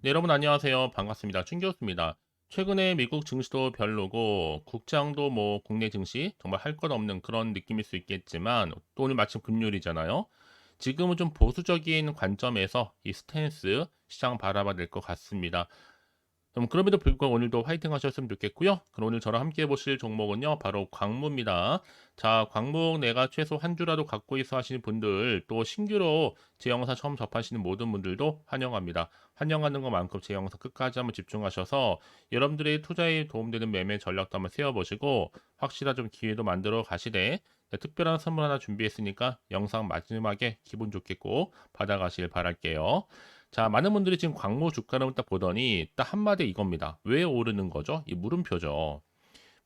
네, 여러분 안녕하세요. 반갑습니다. 춘교수입니다. 최근에 미국 증시도 별로고 국장도 뭐 국내 증시 정말 할 것 없는 그런 느낌일 수 있겠지만 또 오늘 마침 금요일이잖아요. 지금은 좀 보수적인 관점에서 이 스탠스 시장 바라봐야 될 것 같습니다. 그럼에도 불구하고 오늘도 화이팅 하셨으면 좋겠고요. 그럼 오늘 저랑 함께 보실 종목은요. 바로 광무입니다. 자, 광무 내가 최소 한 주라도 갖고 있어 하시는 분들 또 신규로 제 영상 처음 접하시는 모든 분들도 환영합니다. 환영하는 것만큼 제 영상 끝까지 한번 집중하셔서 여러분들의 투자에 도움되는 매매 전략도 한번 세워보시고 확실한 좀 기회도 만들어 가시되 특별한 선물 하나 준비했으니까 영상 마지막에 기분 좋게 꼭 받아가길 바랄게요. 자, 많은 분들이 지금 광무 주가를 딱 보더니 딱 한마디 이겁니다. 왜 오르는 거죠? 이 물음표죠.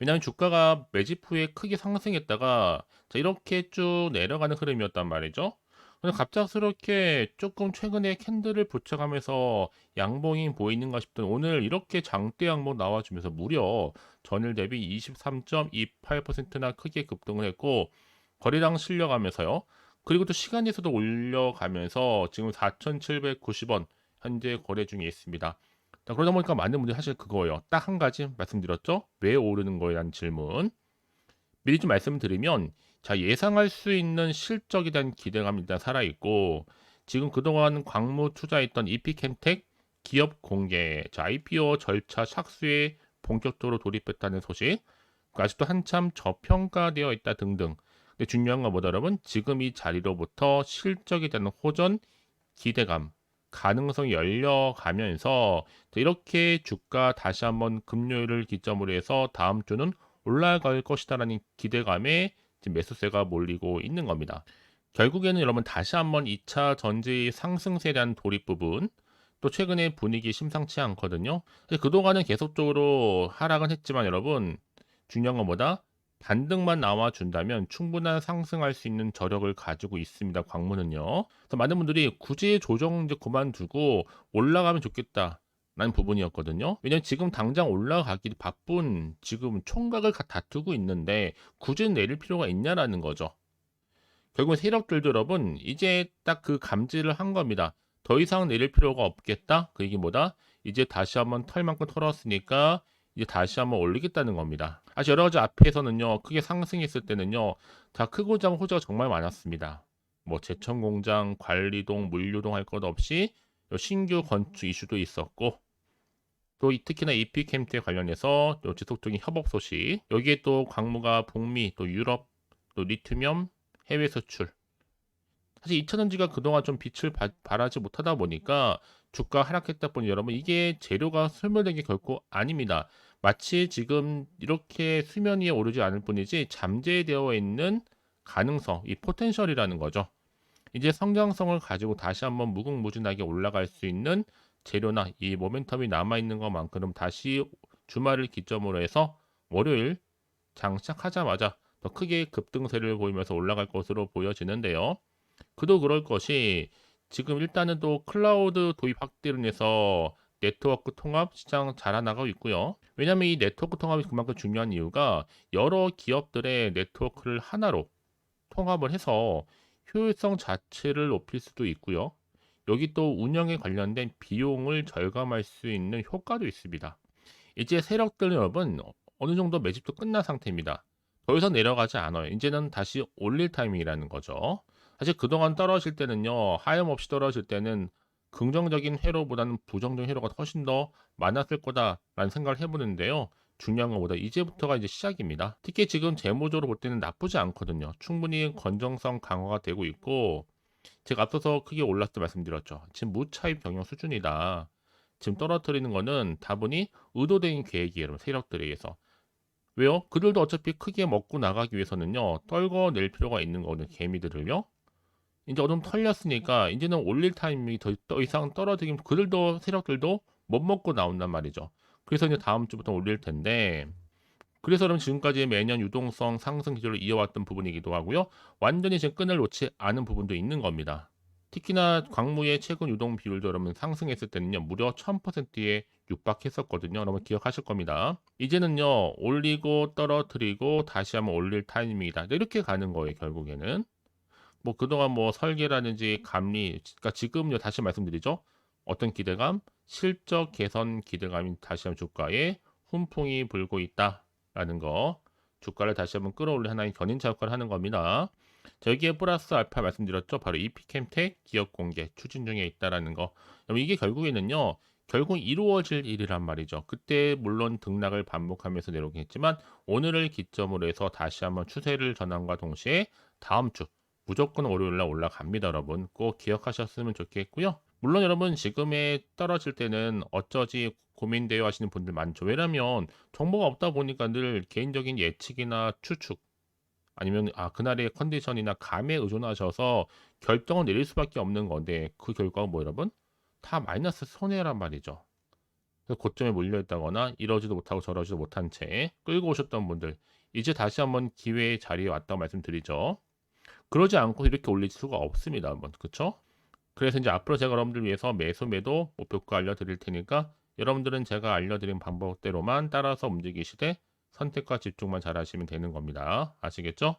왜냐하면 주가가 매집 후에 크게 상승했다가 자, 이렇게 쭉 내려가는 흐름이었단 말이죠. 근데 갑작스럽게 조금 최근에 캔들을 붙여가면서 양봉이 보이는가 싶더니 오늘 이렇게 장대 양봉 나와주면서 무려 전일 대비 23.28%나 크게 급등을 했고 거래량 실려가면서요. 그리고 또 시간에서도 올려가면서 지금 4,790원 현재 거래 중에 있습니다. 자, 그러다 보니까 많은 분들이 사실 그거예요. 딱 한 가지 말씀드렸죠. 왜 오르는 거에 대한 질문. 미리 좀 말씀드리면 자, 예상할 수 있는 실적에 대한 기대감이 일단 살아있고 지금 그동안 광무 투자했던 이피캠텍 기업 공개, 자, IPO 절차 착수에 본격적으로 돌입했다는 소식, 아직도 한참 저평가되어 있다 등등. 근데 중요한 건 뭐다 여러분? 지금 이 자리로부터 실적에 대한 호전, 기대감, 가능성이 열려가면서 이렇게 주가 다시 한번 금요일을 기점으로 해서 다음 주는 올라갈 것이다라는 기대감에 지금 매수세가 몰리고 있는 겁니다. 결국에는 여러분 다시 한번 2차 전지 상승세에 대한 돌입 부분, 또 최근에 분위기 심상치 않거든요. 그동안은 계속적으로 하락은 했지만 여러분 중요한 건 뭐다? 반등만 나와준다면 충분한 상승할 수 있는 저력을 가지고 있습니다. 광무는요. 그래서 많은 분들이 굳이 조정 이제 그만두고 올라가면 좋겠다. 라는 부분이었거든요. 왜냐면 지금 당장 올라가기 바쁜 지금 총각을 다투고 있는데 굳이 내릴 필요가 있냐라는 거죠. 결국 세력들도 여러분 이제 딱 그 감지를 한 겁니다. 더 이상 내릴 필요가 없겠다. 그 얘기 뭐다? 이제 다시 한번 털만큼 털었으니까 이제 다시 한번 올리겠다는 겁니다. 사실 여러 가지 앞에서는요 크게 상승했을 때는요 다 크고 작은 호재가 정말 많았습니다. 뭐 제천공장, 관리동, 물류동 할 것 없이 신규 건축 이슈도 있었고 또 특히나 이피캠트에 관련해서 또 지속적인 협업 소식 여기에 또 광무가 북미 또 유럽 또 리튬이엄 해외 수출 사실 2차전지가 그동안 좀 빛을 발하지 못하다 보니까 주가 하락했다 보니 여러분 이게 재료가 소멸된 게 결코 아닙니다. 마치 지금 이렇게 수면 위에 오르지 않을 뿐이지 잠재되어 있는 가능성, 이 포텐셜이라는 거죠. 이제 성장성을 가지고 다시 한번 무궁무진하게 올라갈 수 있는 재료나 이 모멘텀이 남아있는 것만큼 다시 주말을 기점으로 해서 월요일 장 시작하자마자 더 크게 급등세를 보이면서 올라갈 것으로 보여지는데요. 그도 그럴 것이 지금 일단은 또 클라우드 도입 확대로 인해서 네트워크 통합 시장 자라나가고 있고요. 왜냐하면 이 네트워크 통합이 그만큼 중요한 이유가 여러 기업들의 네트워크를 하나로 통합을 해서 효율성 자체를 높일 수도 있고요. 여기 또 운영에 관련된 비용을 절감할 수 있는 효과도 있습니다. 이제 세력들 여러분 어느 정도 매집도 끝난 상태입니다. 더 이상 내려가지 않아요. 이제는 다시 올릴 타이밍이라는 거죠. 사실 그동안 떨어질 때는요, 하염없이 떨어질 때는 긍정적인 회로보다는 부정적인 회로가 훨씬 더 많았을 거다라는 생각을 해보는데요. 중요한 것보다 이제부터가 이제 시작입니다. 특히 지금 재무적으로 볼 때는 나쁘지 않거든요. 충분히 건정성 강화가 되고 있고, 제가 앞서서 크게 올랐을 때 말씀드렸죠. 지금 무차입 경영 수준이다. 지금 떨어뜨리는 거는 다분히 의도된 계획이에요, 여러분. 세력들에 의해서. 왜요? 그들도 어차피 크게 먹고 나가기 위해서는요, 떨궈낼 필요가 있는 거거든요, 개미들을요. 이제 어둠 털렸으니까, 이제는 올릴 타이밍이 더 이상 떨어지긴, 그들도, 세력들도 못 먹고 나온단 말이죠. 그래서 이제 다음 주부터 올릴 텐데, 그래서 그럼 지금까지 매년 유동성 상승 기조를 이어왔던 부분이기도 하고요. 완전히 지금 끈을 놓지 않은 부분도 있는 겁니다. 특히나 광무의 최근 유동 비율도 여러분 상승했을 때는요. 무려 1000%에 육박했었거든요. 여러분 기억하실 겁니다. 이제는요. 올리고 떨어뜨리고 다시 한번 올릴 타이밍이다. 이렇게 가는 거예요. 결국에는. 뭐 그동안 뭐 설계라든지 감리 그러니까 지금요. 다시 말씀드리죠. 어떤 기대감? 실적 개선 기대감이 다시 한번 주가에 훈풍이 불고 있다라는 거. 주가를 다시 한번 끌어올린 하나의 견인차 역할을 하는 겁니다. 자, 여기에 플러스 알파 말씀드렸죠. 바로 이피캠텍 기업 공개 추진 중에 있다라는 거. 그럼 이게 결국에는요. 결국 이루어질 일이란 말이죠. 그때 물론 등락을 반복하면서 내려오긴 했지만 오늘을 기점으로 해서 다시 한번 추세를 전환과 동시에 다음 주 무조건 월요일 날 올라갑니다, 여러분. 꼭 기억하셨으면 좋겠고요. 물론 여러분 지금에 떨어질 때는 어쩌지 고민되어 하시는 분들 많죠. 왜냐면 정보가 없다 보니까 늘 개인적인 예측이나 추측 아니면 그날의 컨디션이나 감에 의존하셔서 결정을 내릴 수밖에 없는 건데 그 결과가 뭐 여러분? 다 마이너스 손해란 말이죠. 그래서 고점에 몰려있다거나 이러지도 못하고 저러지도 못한 채 끌고 오셨던 분들 이제 다시 한번 기회의 자리에 왔다고 말씀드리죠. 그러지 않고 이렇게 올릴 수가 없습니다. 한번 그쵸? 그래서 이제 앞으로 제가 여러분들 위해서 매수 매도 목표가 알려드릴 테니까 여러분들은 제가 알려드린 방법대로만 따라서 움직이시되 선택과 집중만 잘 하시면 되는 겁니다. 아시겠죠?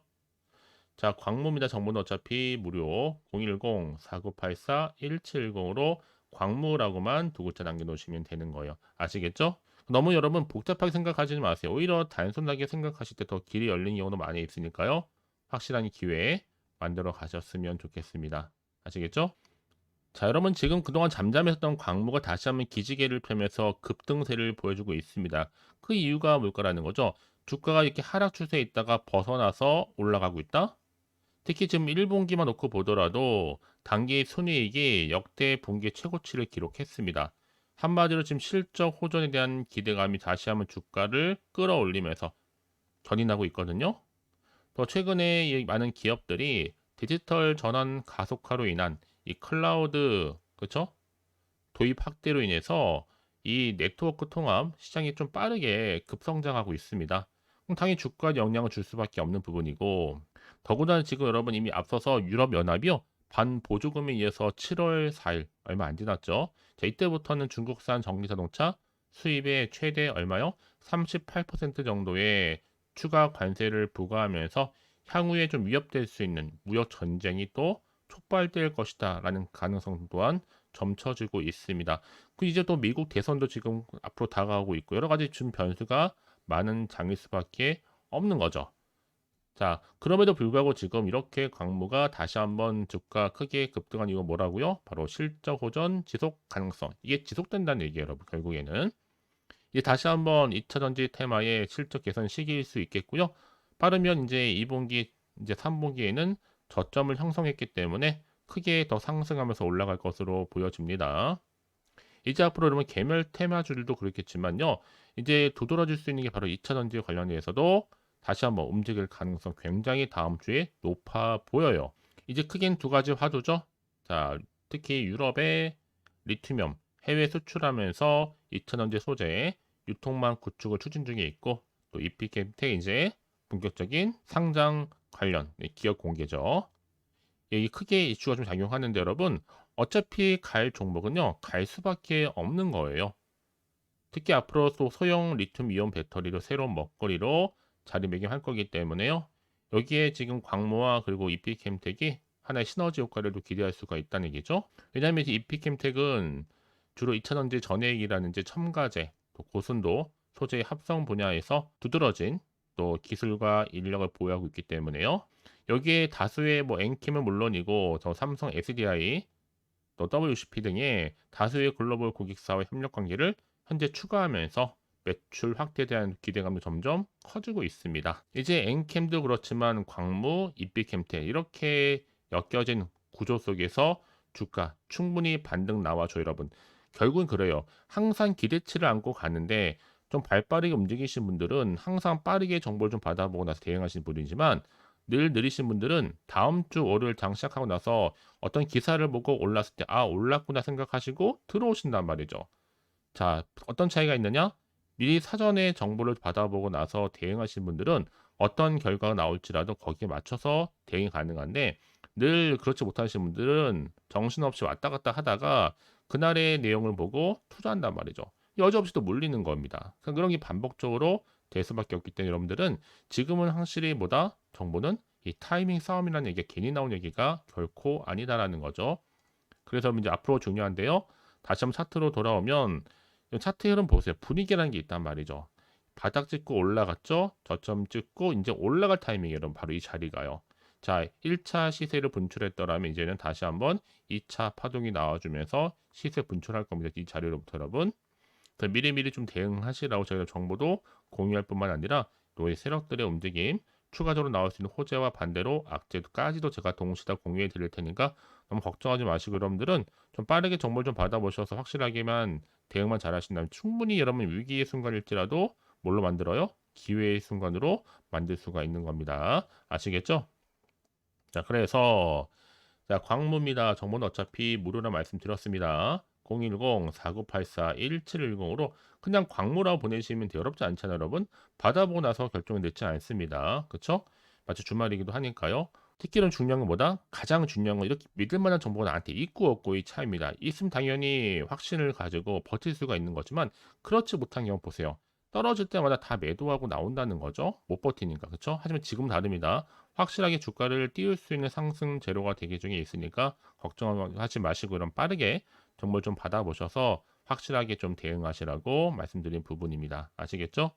자, 광무입니다. 정보는 어차피 무료 010-4984-1710으로 광무라고만 두 글자 남겨놓으시면 되는 거예요. 아시겠죠? 너무 여러분 복잡하게 생각하지 마세요. 오히려 단순하게 생각하실 때 더 길이 열린 경우도 많이 있으니까요. 확실한 기회 만들어 가셨으면 좋겠습니다. 아시겠죠? 자, 여러분 지금 그동안 잠잠했던 광무가 다시 한번 기지개를 펴면서 급등세를 보여주고 있습니다. 그 이유가 뭘까라는 거죠. 주가가 이렇게 하락 추세에 있다가 벗어나서 올라가고 있다. 특히 지금 1분기만 놓고 보더라도 단기 순이익이 역대 분기 최고치를 기록했습니다. 한마디로 지금 실적 호전에 대한 기대감이 다시 한번 주가를 끌어올리면서 견인하고 있거든요. 더 최근에 이 많은 기업들이 디지털 전환 가속화로 인한 이 클라우드 그쵸? 도입 확대로 인해서 이 네트워크 통합 시장이 좀 빠르게 급성장하고 있습니다. 그럼 당연히 주가에 영향을 줄 수밖에 없는 부분이고 더구나 지금 여러분 이미 앞서서 유럽연합이요 반보조금에 의해서 7월 4일 얼마 안 지났죠. 자, 이때부터는 중국산 전기자동차 수입의 최대 얼마요? 38% 정도의 추가 관세를 부과하면서 향후에 좀 위협될 수 있는 무역 전쟁이 또 촉발될 것이다 라는 가능성 또한 점쳐지고 있습니다. 그 이제 또 미국 대선도 지금 앞으로 다가오고 있고 여러 가지 지금 변수가 많은 장일 수밖에 없는 거죠. 자, 그럼에도 불구하고 지금 이렇게 광무가 다시 한번 주가 크게 급등한 이유가 뭐라고요? 바로 실적 호전 지속 가능성. 이게 지속된다는 얘기예요, 여러분. 결국에는 이게 다시 한번 2차 전지 테마의 실적 개선 시기일 수 있겠고요. 빠르면 이제 2분기, 이제 3분기에는 저점을 형성했기 때문에 크게 더 상승하면서 올라갈 것으로 보여집니다. 이제 앞으로 여러분 개별 테마주들도 그렇겠지만요. 이제 두드러질 수 있는 게 바로 2차 전지 관련해서도 다시 한번 움직일 가능성 굉장히 다음 주에 높아 보여요. 이제 크게는 두 가지 화두죠. 자, 특히 유럽의 리튬 해외 수출하면서 2차 전지 소재 유통망 구축을 추진 중에 있고 또 이피캠텍 이제 본격적인 상장 관련 기업 공개죠. 이 크게 이슈가 좀 작용하는데 여러분 어차피 갈 종목은요 갈 수밖에 없는 거예요. 특히 앞으로 또 소형 리튬 이온 배터리로 새로운 먹거리로 자리매김할 거기 때문에요. 여기에 지금 광모와 그리고 이피캠텍이 하나의 시너지 효과를 또 기대할 수가 있다는 얘기죠. 왜냐하면 이피캠텍은 주로 2차전지 전해액이라든지 첨가제, 또 고순도 소재 합성 분야에서 두드러진 또 기술과 인력을 보유하고 있기 때문에요. 여기에 다수의 뭐 엔킴은 물론이고 저 삼성 SDI 또 WCP 등의 다수의 글로벌 고객사와 협력 관계를 현재 추가하면서 매출 확대에 대한 기대감도 점점 커지고 있습니다. 이제 엔캠도 그렇지만 광무, 이피캠텍 이렇게 엮여진 구조 속에서 주가 충분히 반등 나와줘 여러분. 결국은 그래요. 항상 기대치를 안고 가는데 좀 발빠르게 움직이신 분들은 항상 빠르게 정보를 좀 받아보고 나서 대응하시는 분이지만 늘 느리신 분들은 다음 주 월요일 장 시작하고 나서 어떤 기사를 보고 올랐을 때 올랐구나 생각하시고 들어오신단 말이죠. 자, 어떤 차이가 있느냐? 미리 사전에 정보를 받아보고 나서 대응하신 분들은 어떤 결과가 나올지라도 거기에 맞춰서 대응이 가능한데 늘 그렇지 못하신 분들은 정신없이 왔다 갔다 하다가 그날의 내용을 보고 투자한단 말이죠. 여지없이 또 물리는 겁니다. 그런 게 반복적으로 될 수밖에 없기 때문에 여러분들은 지금은 확실히 뭐다? 정보는 이 타이밍 싸움이라는 얘기가 괜히 나온 얘기가 결코 아니다라는 거죠. 그래서 이제 앞으로 중요한데요. 다시 한번 차트로 돌아오면 이 차트 흐름 보세요. 분위기라는 게 있단 말이죠. 바닥 찍고 올라갔죠. 저점 찍고 이제 올라갈 타이밍이 여러분 바로 이 자리가요. 자, 1차 시세를 분출했더라면 이제는 다시 한번 2차 파동이 나와주면서 시세 분출할 겁니다. 이 자리로부터 여러분. 그래서 미리미리 좀 대응하시라고 저희가 정보도 공유할 뿐만 아니라 또 이 세력들의 움직임, 추가적으로 나올 수 있는 호재와 반대로 악재까지도 제가 동시에 다 공유해 드릴 테니까 너무 걱정하지 마시고 여러분들은 좀 빠르게 정보를 좀 받아보셔서 확실하게만 대응만 잘 하신다면 충분히 여러분 위기의 순간일지라도 뭘로 만들어요? 기회의 순간으로 만들 수가 있는 겁니다. 아시겠죠? 자, 그래서 자, 광무입니다. 정보는 어차피 무료라 말씀드렸습니다. 010-4984-1710으로 그냥 광무라고 보내시면 돼요. 어렵지 않잖아요, 여러분. 받아보고 나서 결정이 늦지 않습니다. 그쵸? 마치 주말이기도 하니까요. 특히는 중요한 건 뭐다? 가장 중요한 건 이렇게 믿을 만한 정보가 나한테 있고 없고의 차이입니다. 있으면 당연히 확신을 가지고 버틸 수가 있는 거지만 그렇지 못한 경우 보세요. 떨어질 때마다 다 매도하고 나온다는 거죠. 못 버티니까. 그쵸? 하지만 지금 다릅니다. 확실하게 주가를 띄울 수 있는 상승 재료가 대기 중에 있으니까 걱정하지 마시고 그럼 빠르게 정보를 좀 받아보셔서 확실하게 좀 대응하시라고 말씀드린 부분입니다. 아시겠죠?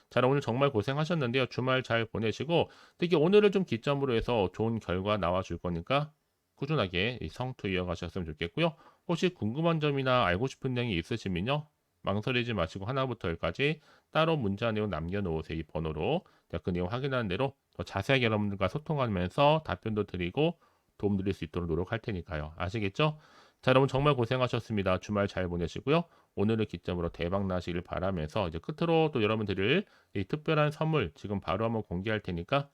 자, 오늘 정말 고생하셨는데요. 주말 잘 보내시고 특히 오늘을 좀 기점으로 해서 좋은 결과 나와 줄 거니까 꾸준하게 이 성투 이어가셨으면 좋겠고요. 혹시 궁금한 점이나 알고 싶은 내용이 있으시면요. 망설이지 마시고 하나부터 열까지 따로 문자 내용 남겨놓으세요. 이 번호로. 그 내용 확인하는 대로 더 자세하게 여러분들과 소통하면서 답변도 드리고 도움 드릴 수 있도록 노력할 테니까요. 아시겠죠? 자, 여러분 정말 고생하셨습니다. 주말 잘 보내시고요. 오늘을 기점으로 대박 나시길 바라면서 이제 끝으로 또 여러분 드릴 이 특별한 선물 지금 바로 한번 공개할 테니까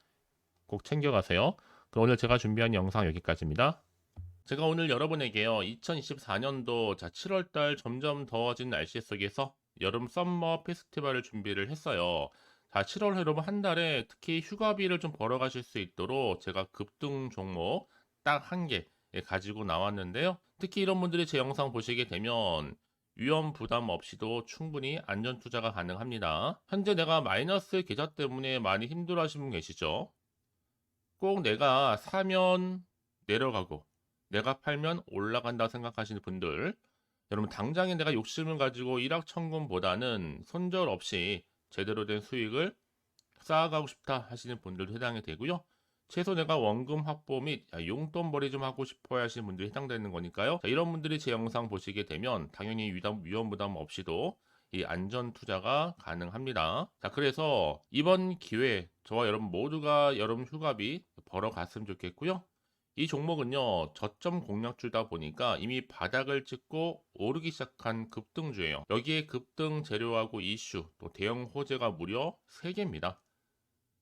꼭 챙겨가세요. 그럼 오늘 제가 준비한 영상 여기까지입니다. 제가 오늘 여러분에게요. 2024년도 7월달 점점 더워진 날씨 속에서 여름 썸머 페스티벌을 준비를 했어요. 자, 7월 여러분 한 달에 특히 휴가비를 좀 벌어가실 수 있도록 제가 급등 종목 딱 한 개 가지고 나왔는데요. 특히 이런 분들이 제 영상 보시게 되면 위험 부담 없이도 충분히 안전 투자가 가능합니다. 현재 내가 마이너스 계좌 때문에 많이 힘들어 하시는 분 계시죠? 꼭 내가 사면 내려가고 내가 팔면 올라간다 생각하시는 분들, 여러분 당장에 내가 욕심을 가지고 일확천금보다는 손절 없이 제대로 된 수익을 쌓아가고 싶다 하시는 분들도 해당이 되고요. 최소 내가 원금 확보 및 용돈벌이 좀 하고 싶어 하시는 분들이 해당되는 거니까요. 자, 이런 분들이 제 영상 보시게 되면 당연히 위험 부담 없이도 이 안전 투자가 가능합니다. 자, 그래서 이번 기회에 저와 여러분 모두가 여름 휴가비 벌어 갔으면 좋겠고요. 이 종목은요, 저점 공략주다 보니까 이미 바닥을 찍고 오르기 시작한 급등주예요. 여기에 급등 재료하고 이슈, 또 대형 호재가 무려 3개입니다.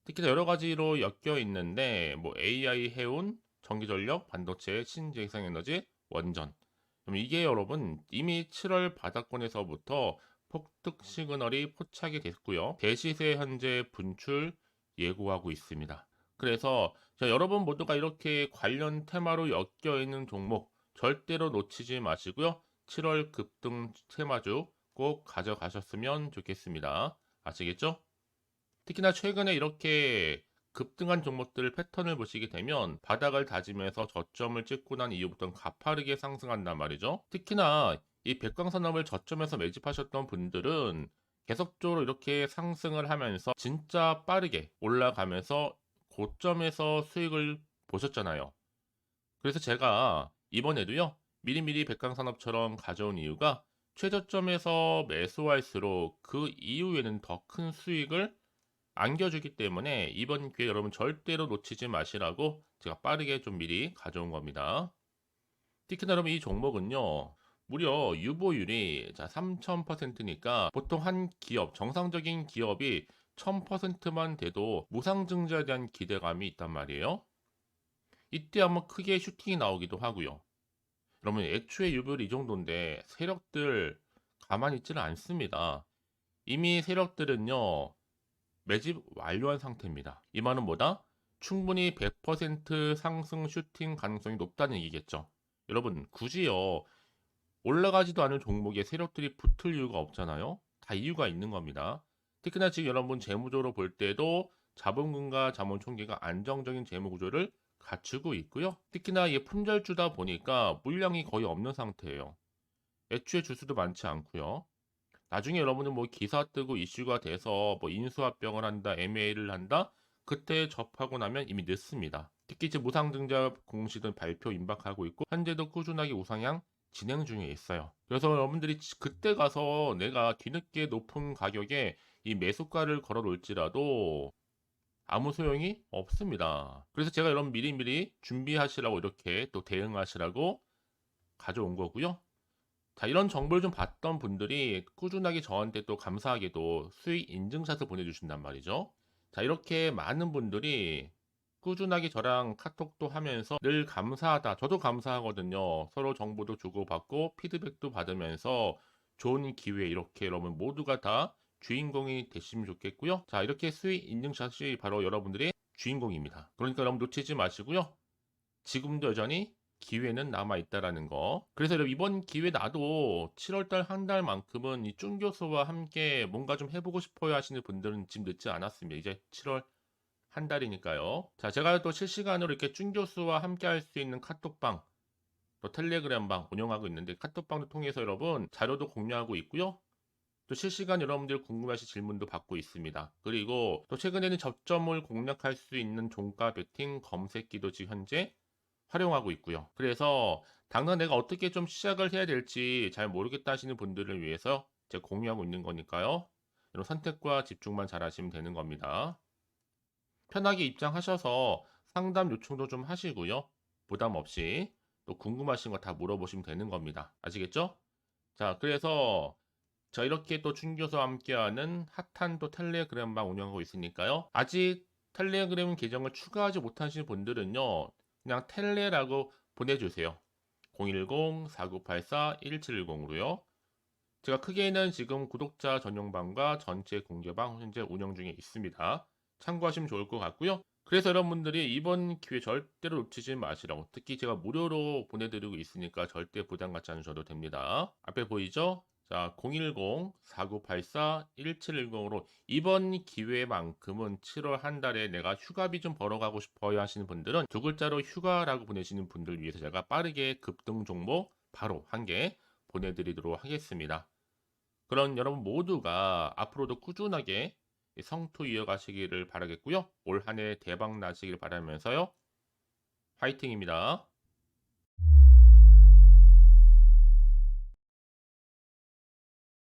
특히 여러 가지로 엮여 있는데 뭐 AI, 해운, 전기전력, 반도체, 신재생에너지, 원전. 그럼 이게 여러분 이미 7월 바닥권에서부터 폭등 시그널이 포착이 됐고요. 대시세 현재 분출 예고하고 있습니다. 그래서 여러분 모두가 이렇게 관련 테마로 엮여 있는 종목 절대로 놓치지 마시고요. 7월 급등 테마주 꼭 가져가셨으면 좋겠습니다. 아시겠죠? 특히나 최근에 이렇게 급등한 종목들 패턴을 보시게 되면 바닥을 다지면서 저점을 찍고 난 이후부터는 가파르게 상승한단 말이죠. 특히나 이 백광산업을 저점에서 매집하셨던 분들은 계속적으로 이렇게 상승을 하면서 진짜 빠르게 올라가면서 고점에서 수익을 보셨잖아요. 그래서 제가 이번에도요, 미리미리 백광산업처럼 가져온 이유가 최저점에서 매수할수록 그 이후에는 더 큰 수익을 안겨주기 때문에 이번 기회 여러분 절대로 놓치지 마시라고 제가 빠르게 좀 미리 가져온 겁니다. 특히나 여러분 이 종목은요, 무려 유보율이 3000%니까 보통 한 기업, 정상적인 기업이 1000%만 돼도 무상증자에 대한 기대감이 있단 말이에요. 이때 한번 크게 슈팅이 나오기도 하고요. 여러분 애초에 유보율이 이 정도인데 세력들 가만히 있지는 않습니다. 이미 세력들은요, 매집 완료한 상태입니다. 이 말은 뭐다? 충분히 100% 상승 슈팅 가능성이 높다는 얘기겠죠. 여러분 굳이요, 올라가지도 않을 종목에 세력들이 붙을 이유가 없잖아요. 다 이유가 있는 겁니다. 특히나 지금 여러분 재무적으로 볼 때도 자본금과 자본총계가 안정적인 재무구조를 갖추고 있고요. 특히나 이게 품절주다 보니까 물량이 거의 없는 상태예요. 애초에 주수도 많지 않고요. 나중에 여러분은 뭐 기사 뜨고 이슈가 돼서 뭐 인수합병을 한다, M&A를 한다, 그때 접하고 나면 이미 늦습니다. 특히 이제 무상증자 공시는 발표 임박하고 있고 현재도 꾸준하게 우상향 진행 중에 있어요. 그래서 여러분들이 그때 가서 내가 뒤늦게 높은 가격에 이 매수가를 걸어 놓을지라도 아무 소용이 없습니다. 그래서 제가 여러분 미리미리 준비하시라고 이렇게 또 대응하시라고 가져온 거고요. 자, 이런 정보를 좀 봤던 분들이 꾸준하게 저한테 또 감사하게도 수익 인증샷을 보내주신단 말이죠. 자, 이렇게 많은 분들이 꾸준하게 저랑 카톡도 하면서 늘 감사하다. 저도 감사하거든요. 서로 정보도 주고받고 피드백도 받으면서 좋은 기회 이렇게 여러분 모두가 다 주인공이 되시면 좋겠고요. 자, 이렇게 수익 인증샷이 바로 여러분들의 주인공입니다. 그러니까 여러분 놓치지 마시고요. 지금도 여전히 기회는 남아 있다라는 거. 그래서 여러분 이번 기회 나도 7월달 한 달만큼은 이 준 교수와 함께 뭔가 좀 해보고 싶어요 하시는 분들은 지금 늦지 않았습니다. 이제 7월 한 달이니까요. 자, 제가 또 실시간으로 이렇게 준 교수와 함께 할 수 있는 카톡방, 또 텔레그램방 운영하고 있는데 카톡방을 통해서 여러분 자료도 공유하고 있고요. 또 실시간 여러분들 궁금하신 질문도 받고 있습니다. 그리고 또 최근에는 저점을 공략할 수 있는 종가 베팅 검색기도 지금 현재 활용하고 있고요. 그래서 당장 내가 어떻게 좀 시작을 해야 될지 잘 모르겠다 하시는 분들을 위해서 제가 공유하고 있는 거니까요. 이런 선택과 집중만 잘 하시면 되는 겁니다. 편하게 입장하셔서 상담 요청도 좀 하시고요. 부담 없이 또 궁금하신 거 다 물어보시면 되는 겁니다. 아시겠죠? 자, 그래서 자, 이렇게 또 준교수와 함께하는 핫한 또 텔레그램방 운영하고 있으니까요. 아직 텔레그램 계정을 추가하지 못하신 분들은요. 그냥 텔레라고 보내주세요. 010-4984-1710으로요. 제가 크게는 지금 구독자 전용방과 전체 공개방 현재 운영 중에 있습니다. 참고하시면 좋을 것 같고요. 그래서 여러분들이 이번 기회 절대로 놓치지 마시라고, 특히 제가 무료로 보내드리고 있으니까 절대 부담 갖지 않으셔도 됩니다. 앞에 보이죠? 자, 010-4984-1710으로 이번 기회만큼은 7월 한 달에 내가 휴가비 좀 벌어가고 싶어요 하시는 분들은 두 글자로 휴가라고 보내시는 분들 위해서 제가 빠르게 급등 종목 바로 한 개 보내드리도록 하겠습니다. 그런 여러분 모두가 앞으로도 꾸준하게 성투 이어가시기를 바라겠고요. 올 한 해 대박 나시길 바라면서요. 화이팅입니다.